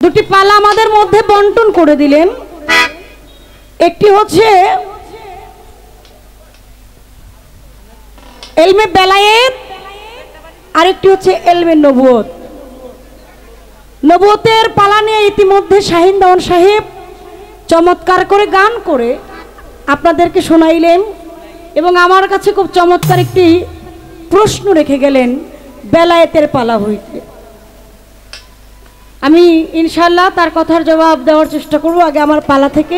দুটি পালা আমাদের মধ্যে বন্টন করে দিলেন। একটি হচ্ছে এলমে বেলায়েত, আরেকটি হচ্ছে এলমে নবুয়ত। নবুয়তের পালা নিয়ে ইতিমধ্যে শাহিন দেওয়ান সাহেব চমৎকার করে গান করে আপনাদেরকে শোনাইলেন এবং আমার কাছে খুব চমৎকার একটি প্রশ্ন রেখে গেলেন বেলায়েতের পালা হইতে। আমি ইনশাল্লাহ তার কথার জবাব দেওয়ার চেষ্টা করব। আগে আমার পালা থেকে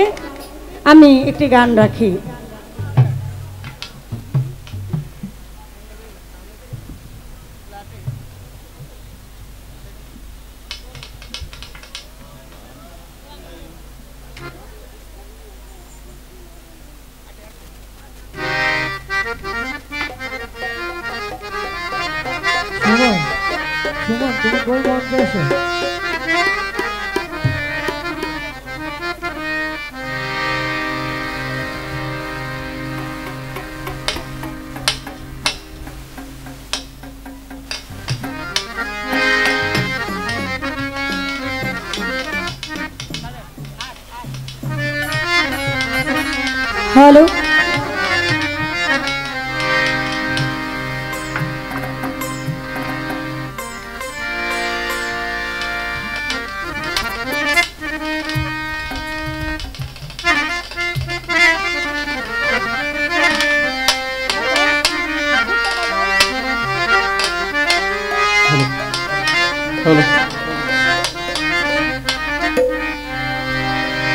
আমি একটি গান রাখি। তুমি কই মঞ্চে এসো। হ্যালো,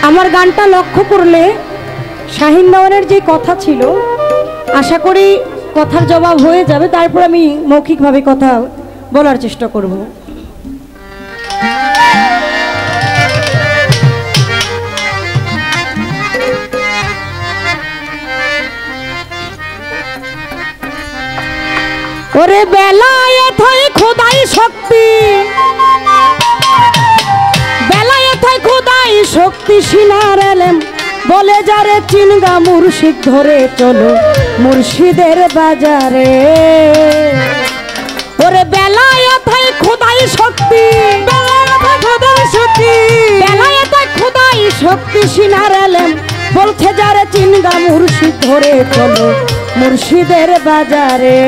আমার গানটা লক্ষ্য করলে শাহিন দেওয়ানের যে কথা ছিল, আশা করি কথার জবাব হয়ে যাবে। তারপর আমি মৌখিকভাবে কথা বলার চেষ্টা করব। ওরে বেলায়েত হয় খোদাই শক্তি, বেলায়েত হয় খোদাই শক্তি সিনার এলেম বলে যারে চিনগা মুর্শিদ ধরে চলো মুর্শিদের বাজারে। ওরে বেলায়েত হয় খোদাই শক্তি, বেলায়েত হয় খোদাই শক্তি সিনার এলেম বলছে যারে চিনগা মুর্শিদ ধরে চলো মুর্শিদের বাজারে।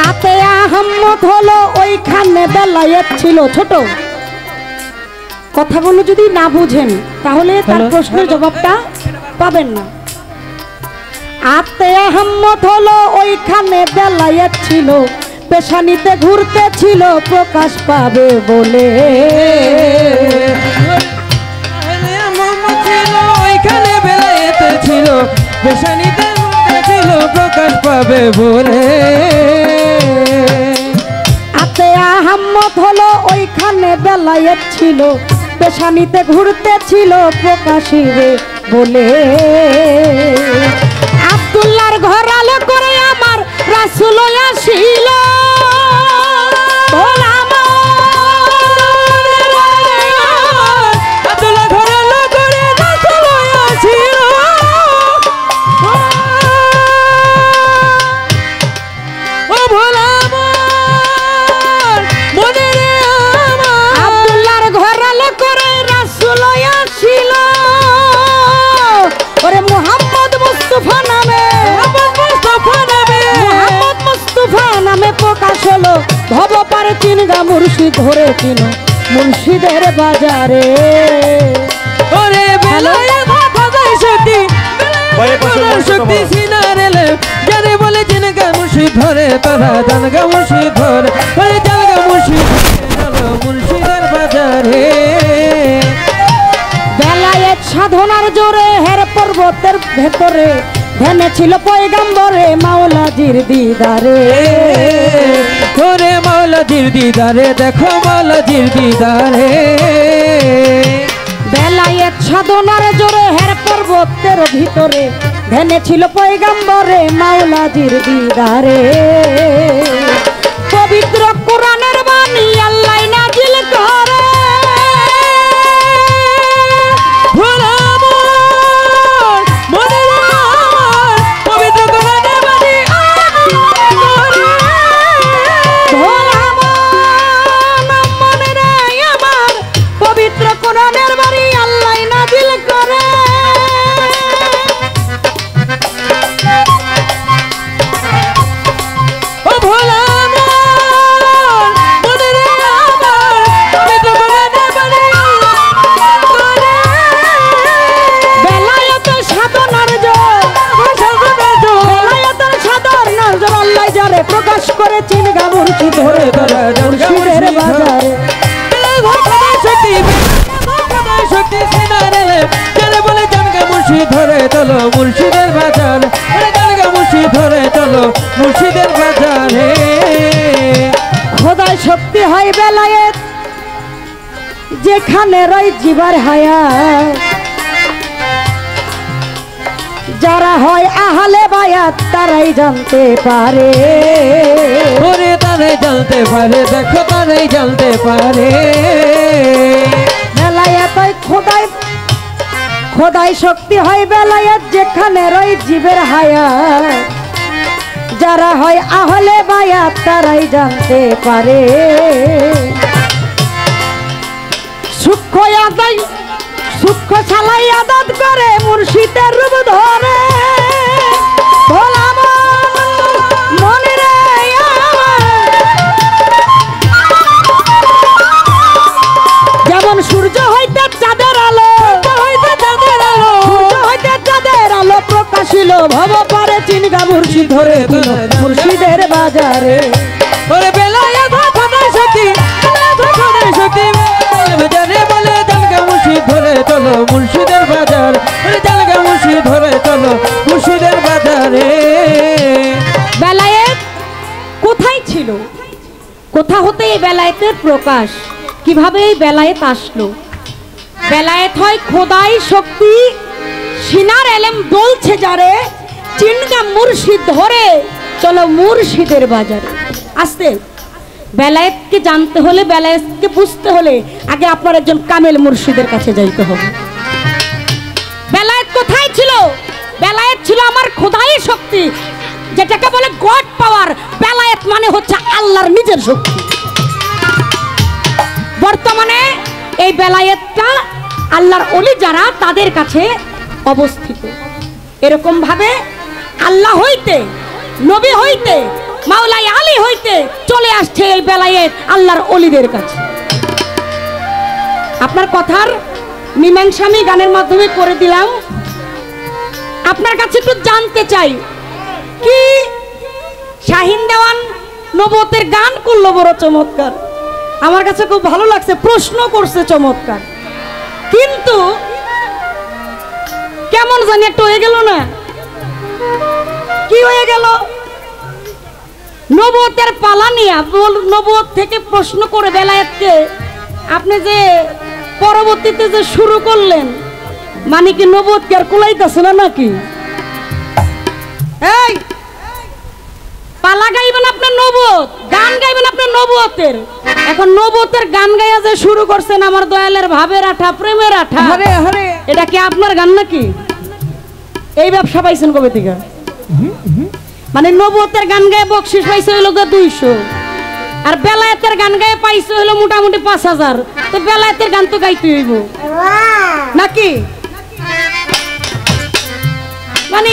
আতে আহম্মদ হলো ওইখানে বেলায়েত ছিল ছোট। কথাগুলো যদি না বুঝেন তাহলে তার প্রশ্নের জবাবটা পাবেন না। আতে আহম্মদ হলো ওইখানে বেলায়েত ছিল, পেশানিতে ঘুরতে ছিল প্রকাশ পাবে বলে। ওইখানে বেলায়েত ছিল, পেশানিতে ঘুরতে ছিল প্রকাশ পাবে বলে। আতে আহম্মদ হলো ওইখানে বেলায়েত ছিল, পেশানিতে ঘুরতে ছিল প্রকাশিবে বলে। আব্দুল্লাহর ঘর আলো করে আমার রাসূল আসিল, ভব পারে চিনগা মুর্শিদ ধরে চিনো মুর্শিদের বাজারে। ওরে বেলায়েত খোদাই শক্তি, শক্তি সিনার এলেম যারে বলে চিনগা মুর্শিদ ধরে তারা জানগা মুর্শিদ ধরে, ওরে জানগা মুর্শিদ চলো মুর্শিদের বাজারে। বেলায়েত সাধনার জোরে হের পর্বতের ভেতরে ধ্যানে ছিল পয়গম্বরে মাওলাজির দিদারে। ওরে মাওলাজির দিদারে দেখো মাওলাজির দিদারে। বেলায়েত সাধনার জোরে হের পর্বতের ভিতরে ধ্যানে ছিল পয়গম্বরে মাওলাজির দিদারে। পবিত্র কোরআনের বাণী আল্লাহ না শক্তি হয় বেলায়েত যেখানে রয় জীবার হায়াত যারা হয় আহলে বায়াত তারাই জানতে পারে ওরে তারাই জানতে পারে দেখো তারাই জানতে পারে বেলায়েত হয় খোদাই শক্তি হয় বেলায়েত যেখানে রয় জীবের হায়াত যারা হয় আহলে বায়াত তারাই জানতে পারে সূক্ষ্ম আদায় সূক্ষ্ম ছালাই আদাত করে মুর্শিদের রূপ ধরে ভোলা মনে রে যেমন সূর্য হইতে চাঁদের আলো সূর্য হইতে চাঁদের আলো প্রকাশিল ভব পারে চিনগা মুর্শিদ ধরে দিল মুর্শিদের বাজারে ওরে বেলায়েত খোদাই শক্তি খোদাই শক্তি বাজারে বলে জানগা মুর্শিদ ধরে চলো মুর্শিদের বাজার ওরে জানগা মুর্শিদ ধরে চলো মুর্শিদের বাজারে বেলায়েত কোথায় ছিল কোথা হতে এই বেলায়েতের প্রকাশ কিভাবে এই বেলায়েত আসলো বেলায়েত হয় খোদাই শক্তি সিনার এলেম বলছে যারে চিনগা মুর্শিদ ধরে চলো মুর্শিদের বাজারে আসতে বেলায়েতকে জানতে হলে বেলায়েতকে বুঝতে হলে আগে আপনার একজন কামেল মুর্শিদের কাছে যাইতে হবে বেলায়েত কোথায় ছিল বেলায়েত ছিল আমার খোদাই শক্তি যেটাকে বলে গড পাওয়ার বেলায়েত মানে হচ্ছে আল্লাহর নিজের শক্তি বর্তমানে এই বেলায়েতটা আল্লাহর ওলি যারা তাদের কাছে অবস্থিত এরকম ভাবে আল্লাহ হইতে নবী হইতে মাওলাই আলী হইতে চলে আসছে এই বেলায়েত আল্লাহর ওলিদের কাছে আপনার কথার মীমাংসা আমি গানের মাধ্যমে করে দিলাম আপনার কাছে একটু জানতে চাই কি শাহিন দেওয়ান নবতের গান করলো বড় চমৎকার আমার কাছে খুব ভালো লাগছে প্রশ্ন করছে চমৎকার কিন্তু কেমন জানি একটা হয়ে গেল না কি হয়ে গেল নবতের পালা নিয়ে নবত থেকে প্রশ্ন করে বেলায়েতকে আপনি যে পরবর্তীতে যে শুরু করলেন মানে কি নবতকে আর কুলাইতেছে না নাকি এই পালা গাইবেন আপনার নবত গান গাইবেন আপনার নবতের এখন নবতের গান গাইয়া যে শুরু করছেন আমার দয়ালের ভাবের আঠা প্রেমের আঠা হরে হরে এটা কি আপনার গান নাকি এই ব্যবসা পাইছেন কবে থেকে মানে নবতের গান গায়ে বকশিস পাইছে হইল 200 আর বেলায়েতের গান গায়ে পাইছে হইল মোটামুটি 5000 তো বেলায়েতের গান তো গাইতে হইব নাকি মানে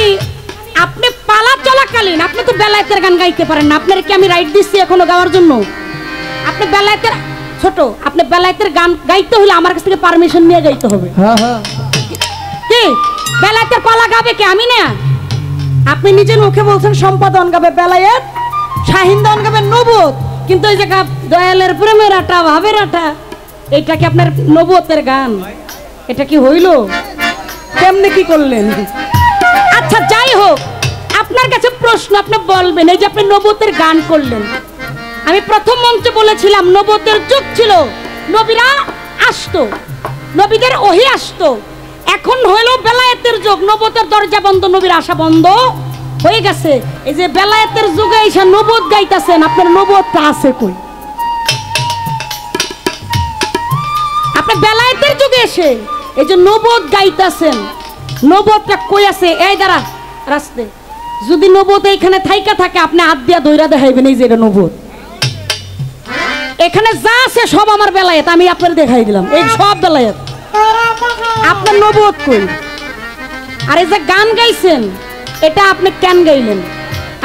আপনি পালা চলাকালীন আপনি তো বেলায়েতের গান গাইতে পারেন না আপনার কি আমি রাইট দিচ্ছি এখনো গাওয়ার জন্য আপনি বেলায়েতের ছোট আপনি বেলায়েতের গান গাইতে হলে আমার কাছ থেকে পারমিশন নিয়ে গাইতে হবে হ্যাঁ হ্যাঁ কি বেলায়েতের পালা গাবে কি আমি না আপনি নিজের মুখে বলছেন সম্পাদন গাবে বেলায়েত শাহিন দেওয়ান গাবে নবত কিন্তু এই যে দয়ালের প্রেমের আটা ভাবের আটা এটা কি আপনার নবতের গান এটা কি হইল কেমনে কি করলেন আচ্ছা যাই হোক আপনার কাছে প্রশ্ন আপনি বলবেন এই যে আপনি নবতের গান করলেন আমি প্রথম মঞ্চে বলেছিলাম নবতের যুগ ছিল নবীরা আসতো নবীদের ওহী আসতো এখন হইল বেলায়েতের যুগ নবতের দরজা বন্ধ নবীর আশা বন্ধ হয়ে গেছে এই যে বেলায়েতের যুগে এসে নবত গাইতেছেন আপনার নবতটা আছে কই আপনি বেলায়েতের যুগে এসে এই যে নবত গাইতেছেন নবতটা কই আছে এই দাঁড়া রাস্তে যদি নবত এইখানে থাইকা থাকে আপনি হাত দিয়া ধইরা দেখাইবেন এই যে এটা নবত এখানে যা আছে সব আমার বেলায়েত আমি আপনার দেখাই দিলাম এই সব বেলায়েত আপনার নবত কই আর এই যে গান গাইছেন এটা আপনি কেন গাইলেন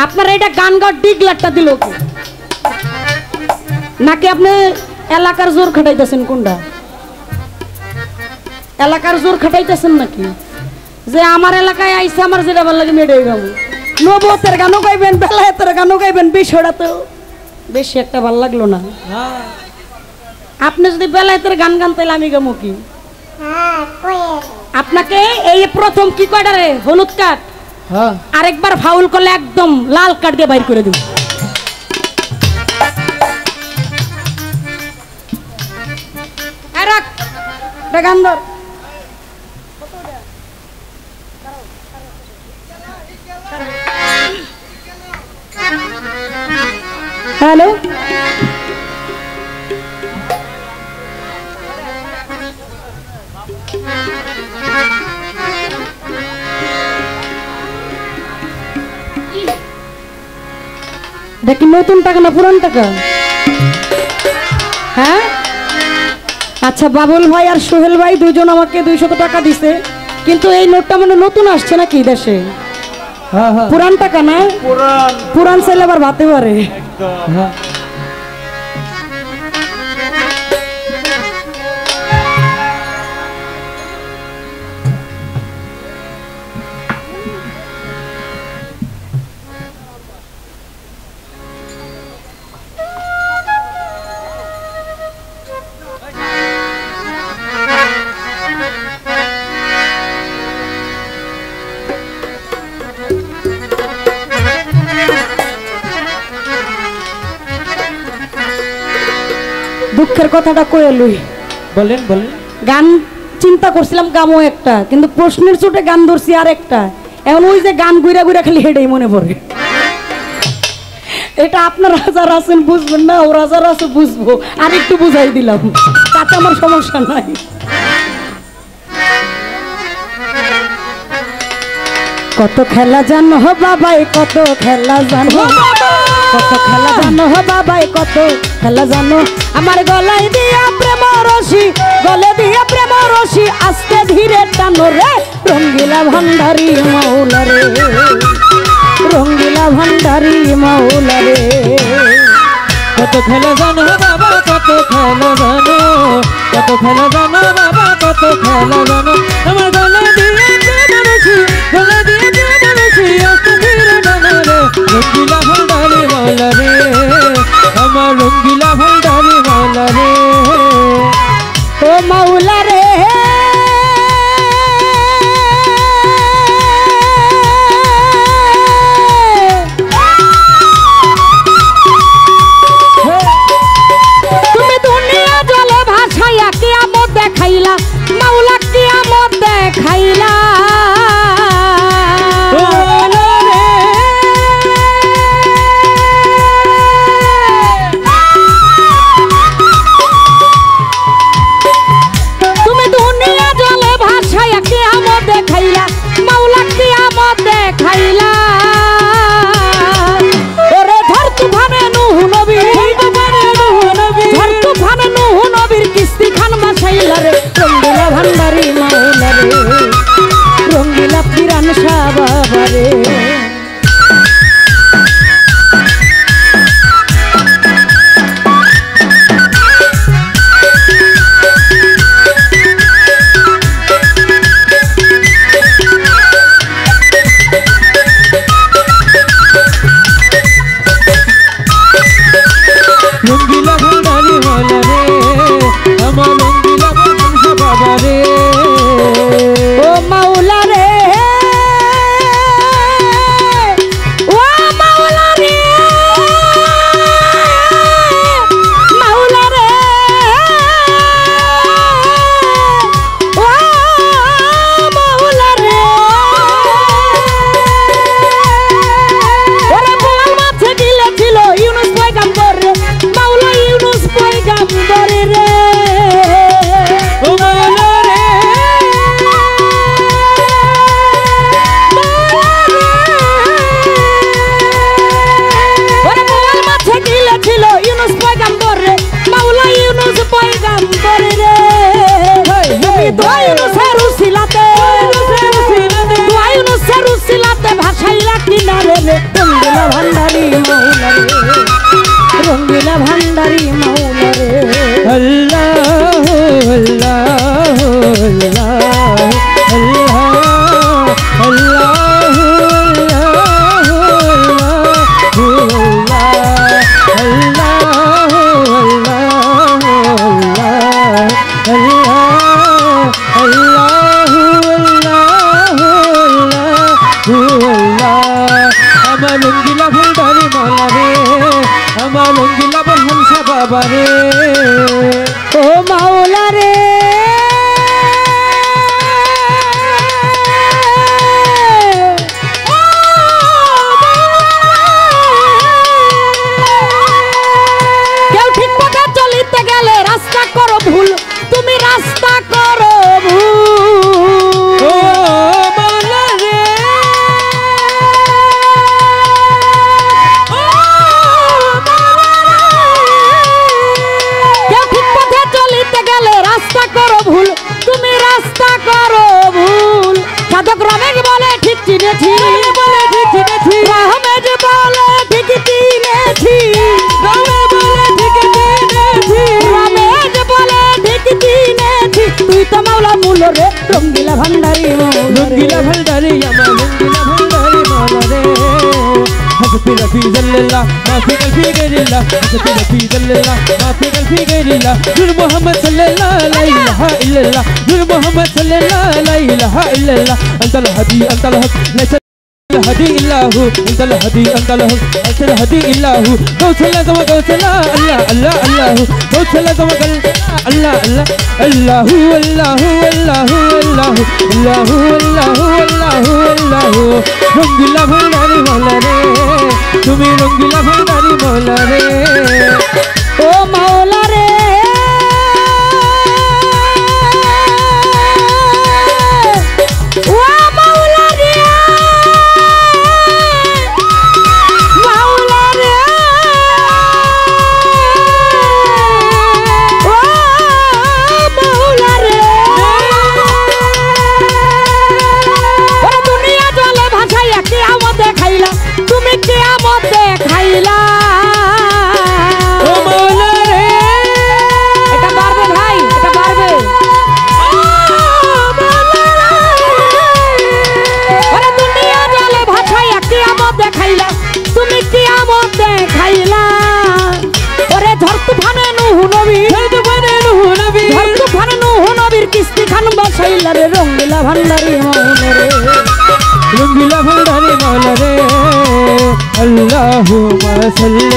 আপনার এটা গান গাওয়ার ডিগলারটা দিল কি নাকি আপনি এলাকার জোর খাটাইতেছেন কোনটা এলাকার জোর খাটাইতেছেন নাকি যে আমার এলাকায় আইসে আমার যেটা ভালো লাগে মেডে গাবো নবতের গানও গাইবেন বেলায়েতের গানও গাইবেন বিষয়টা তো বেশি একটা ভালো লাগলো না আপনি যদি বেলায়েতের গান গান তাহলে আমি গামো কি আপনাকে এই প্রথম কি কয়টা রে হলুদ কাঠ আরেকবার ফাউল করলে একদম লাল কাঠ দিয়ে বাইর করে দেব এটা গান ধর। হ্যালো, দেখি নতুন টাকা না পুরান টাকা? হ্যাঁ, আচ্ছা, বাবুল ভাই আর সোহেল ভাই দুজন আমাকে 200 টাকা দিছে, কিন্তু এই নোটটা মানে নতুন আসছে নাকি দেশে? হ্যাঁ হ্যাঁ, পুরান টাকা না? পুরান চাইলে আবার ভাতে পারে। হ্যাঁ। দুঃখের কথাটা কয়ে লই। বলেন বলেন। গান চিন্তা করছিলাম গামও একটা, কিন্তু প্রশ্নের চোটে গান ধরছি আর একটা। এখন ওই যে গান গুইরা গুইরা খালি হেডেই মনে পড়ে। এটা আপনারা যারা আছেন বুঝবেন না, ওরা যারা আছে বুঝবো। আর একটু বুঝাই দিলাম, তাতে আমার সমস্যা নাই। কত খেলা জানো বাবাই, কত খেলা জানো, কত খেলা জানো বাবাই, কত খেলা জানো। আমার গলায় দিয়া প্রেম রশি, গলে দিয়া প্রেম রশি, আস্তে ধীরে টানো রে রঙ্গিলা ভান্ডারি মাওলা রে, রঙ্গিলা ভান্ডারি মাওলা রে। কত খেলা জানো বাবা, কত খেলা জানো, কত খেলা জানো বাবা, কত খেলা জানো। আমার গলা দিয়ে প্রেম রশি, গলা দিয়ে প্রেম রশি, আস্তে ধীরে টানো রে রঙ্গিলা ভান্ডারি মাওলা রে, আমার রঙ্গিলা ভান্ডারি মাওলা রে। ও মাওলা রে, তুমি দুনিয়া জলে ভাসাইয়া কিয়ামত দেখাইলা, মাওলা কিয়ামত দেখাইলা। রঙ্গিলা ভান্ডারি মাওলা রে, রঙ্গিলা পিরান শাহ বাবা রে। রঙ্গিলা ভান্ডারি মাওলা রে, আমার রঙ্গিলা ভান্ডারি বাবা রে। ও মাওলা রে, ও মাওলা রে, মাওলা রে, ও মাওলা রে। ওরে বোয়াল মাছে গিলেছিল ইউনুস পয়গাম্বর রে, মাওলা ইউনুস পয়গাম্বর রে। ও মাওলা রে, ওরে বোয়াল মাছে গিলেছিল ইউনুস পয়গাম্বর রে, মাওলা ইউনুস পয়গাম্বর রে। তুমি দোয়া ইউনুসের উসিলাতে, দোয়া ইউনুসের উসিলাতে ভাসাইলা কিনারে রে রঙ্গিলা ভান্ডারি মাওলা রে, রঙ্গিলা ভান্ডারি মাওলা রে। আল্লাহ আল্লাহ আল্লাহ আমার রঙ্গিলা ভান্ডারি মাওলা রে, আমার রঙ্গিলা বলহান শাহ বাবা রে। ও মাওলা রে, রঙ্গিলা ভান্ডারি রঙ্গিলা ভান্ডারি আমার রঙ্গিলা ভান্ডারি মাওলা রে حسبي في ذل الله ما في قلبي غير الله حسبي في ذل الله ما في قلبي غير الله نور محمد صلى الله لا اله الا الله نور محمد صلى الله لا اله الا الله انت الهدي انت الحق ليس الهدي الا هو انت الهدي انت الحق ليس الهدي الا هو توصل كما توصل الله الله الله توصل كما الله الله الله الله الله الله الله الله الله রঙ্গিলা ভান্ডারি মাওলা রে তুমি রঙ্গিলা ভান্ডারি মাওলা রে ও মাওলা রে ও মাওলা রে মাওলা রে ও মাওলা রে ওরে দুনিয়া জলে ভাসাইয়া কিয়ামত দেখাইলা তুমি কিয়ামত দেখাইলা ও মাওলা রে এটা পারবে ভাই এটা পারবে ওরে দুনিয়া জলে ভাসাইয়া কিয়ামত দেখাইলা তুমি কিয়ামত দেখাইলা ওরে ঝড় তুফানে নূহ নবী ঝড় তুফানে নূহ নবী ঝড় তুফানে নূহ নবীর কিস্তি খান বাসাইলা রে রঙ্গিলা ভান্ডারি মাওলা রে রঙ্গিলা ভান্ডারি মাওলা রে আল্লাহুম্মা সাল্লি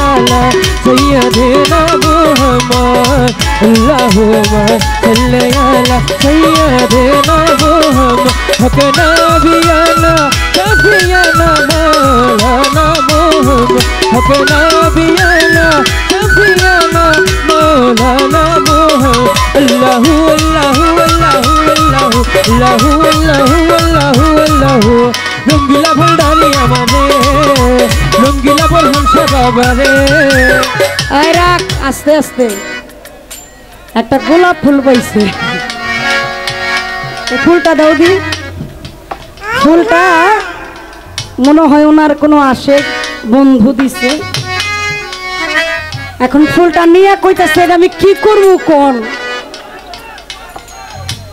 আলা সাইয়্যিদিনা মুহাম্মদ আল্লাহুম্মা সাল্লি আলা সাইয়্যিদিনা মুহাম্মদ হক নবিয়ানা কাফিয়ানা মাওলানা মুহাম্মদ হক নবিয়ানা কাফিয়ানা মাওলানা মুহাম্মদ আল্লাহু আল্লাহু আল্লাহু আল্লাহু আল্লাহু আল্লাহু আল্লাহু আল্লাহু রঙ্গিলা ভান্ডারি আমারে রঙ্গিলা বলহাম বাবা রে আয় রাখ আস্তে আস্তে একটা গোলাপ ফুল পাইছে এই ফুলটা দাও দি ফুলটা মনে হয় ওনার কোনো আশেক বন্ধু দিছে এখন ফুলটা নিয়ে কইতাছে আমি কি করবো কোন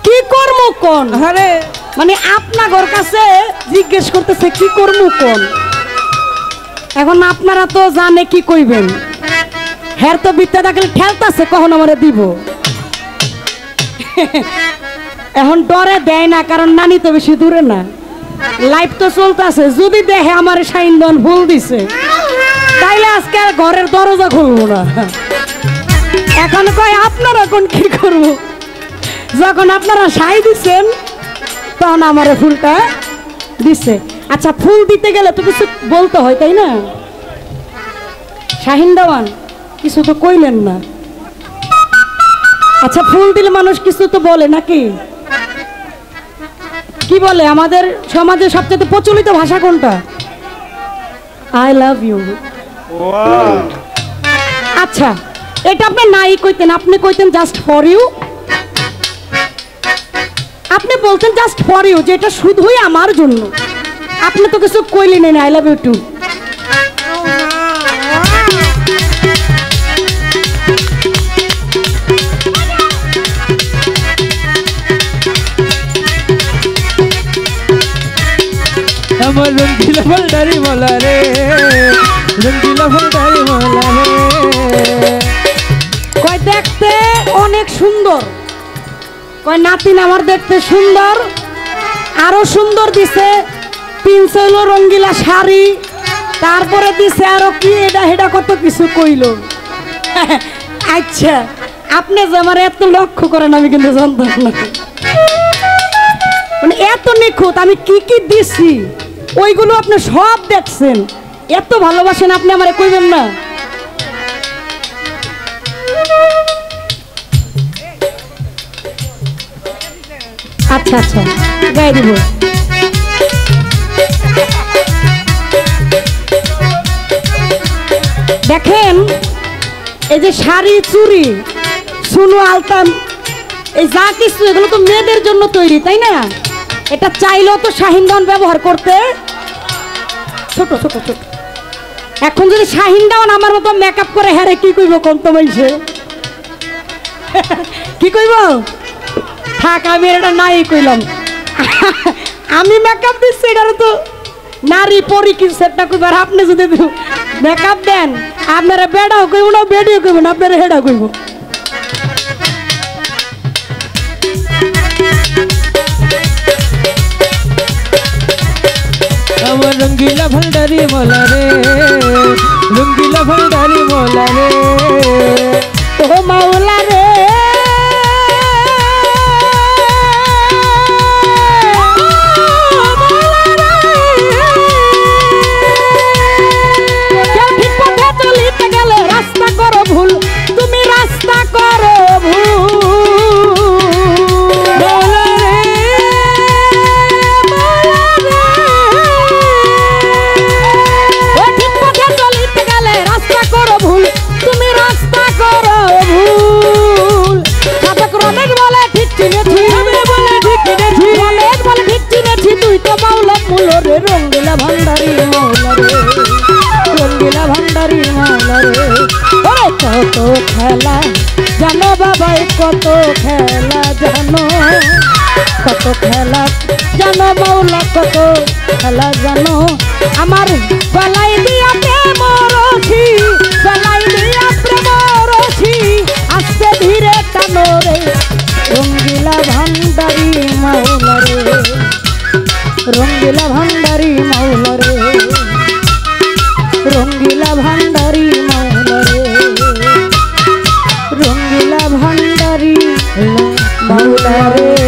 কি করবো কোন আরে মানে আপনার কাছে জিজ্ঞেস করতেছে কি করবো কোন এখন আপনারা তো জানে কি কইবেন হ্যার তো বিদ্যা থাকলে ঠেলতাছে কখন আমারে দিব এখন ডরে দেয় না কারণ নানি তো বেশি দূরে না লাইফ তো চলতেছে যদি দেখে আমার সাইন্দন ভুল দিছে তাইলে আজকে আর ঘরের দরজা খুলবো না এখন কয় আপনারা এখন কি করবো যখন আপনারা সাই দিচ্ছেন তখন আমার ফুলটা দিছে আচ্ছা ফুল দিতে গেলে তো কিছু বলতে হয় তাই না শাহিন দেওয়ান কিছু তো কইলেন না আচ্ছা ফুল দিলে মানুষ কিছু তো বলে নাকি কি বলে আমাদের সমাজে সবচেয়ে প্রচলিত ভাষা কোনটা আই লাভ ইউ আচ্ছা এটা আপনি নাই কইতেন আপনি কইতেন জাস্ট ফর ইউ আপনি বলতেন জাস্ট ফর ইউ যে এটা শুধুই আমার জন্য আপনি তো কিছু কইলেন না আই লাভ ইউ টু আমার রঙ্গিলা ভান্ডারি মাওলা রে রঙ্গিলা ভান্ডারি মাওলা রে কয় দেখতে অনেক সুন্দর কয় নাতিন আমার দেখতে সুন্দর আরো সুন্দর দিছে পিনছে হলো রঙ্গিলা শাড়ি তারপরে দিছে আরো কি এটা হেটা কত কিছু কইলো আচ্ছা আপনি যে আমার এত লক্ষ্য করেন আমি কিন্তু জানতাম না মানে এত নিখুঁত আমি কি কি দিছি ওইগুলো আপনি সব দেখছেন এত ভালোবাসেন আপনি আমারে কইবেন না আচ্ছা আচ্ছা গায়ে দিব দেখেন এই যে শাড়ি চুড়ি সুনো আলতাম এই যা কিছু এগুলো তো মেয়েদের জন্য তৈরি তাই না এটা চাইলেও তো শাহিন দেওয়ান ব্যবহার করতে ছোট ছোট ছোট এখন যদি শাহিন দেওয়ান আমার মতো মেকআপ করে হ্যারে কি কইব কোন তো মাইছে কি কইব থাক আমি এটা নাই কইলাম আমি মেকআপ দিচ্ছি এটা তো নারী পরি কি সেটটা কইবার আপনি যদি মেকআপ দেন আপনারা বেড়াও কইব না বেডিও কইব না আপনারা হেডাও কইব আমার রঙ্গিলা ভান্ডারি মোলা রে রঙ্গিলা ভান্ডারি মোলা রে ও মাওলা রে কেউ ঠিক পথে চলিতে গেলে রাস্তা করো ভুল তুমি রাস্তা করো ভুল রঙ্গিলা ভান্ডারি মাওলা রে রঙ্গিলা ভান্ডারি মাওলা রে ওরে কত খেলা জানো বাবাই কত খেলা জানো কত খেলা জানো মাওলা কত খেলা জানো আমার গলাই দিয়া প্রেম রশি গলাই দিয়া প্রেম রশি আস্তে ধীরে টানো রে রঙ্গিলা ভান্ডারি মাওলা রে রঙ্গিলা ভান্ডারি মাওলা রে রঙ্গিলা ভান্ডারি মাওলা রে রঙ্গিলা ভান্ডারি মাওলা রে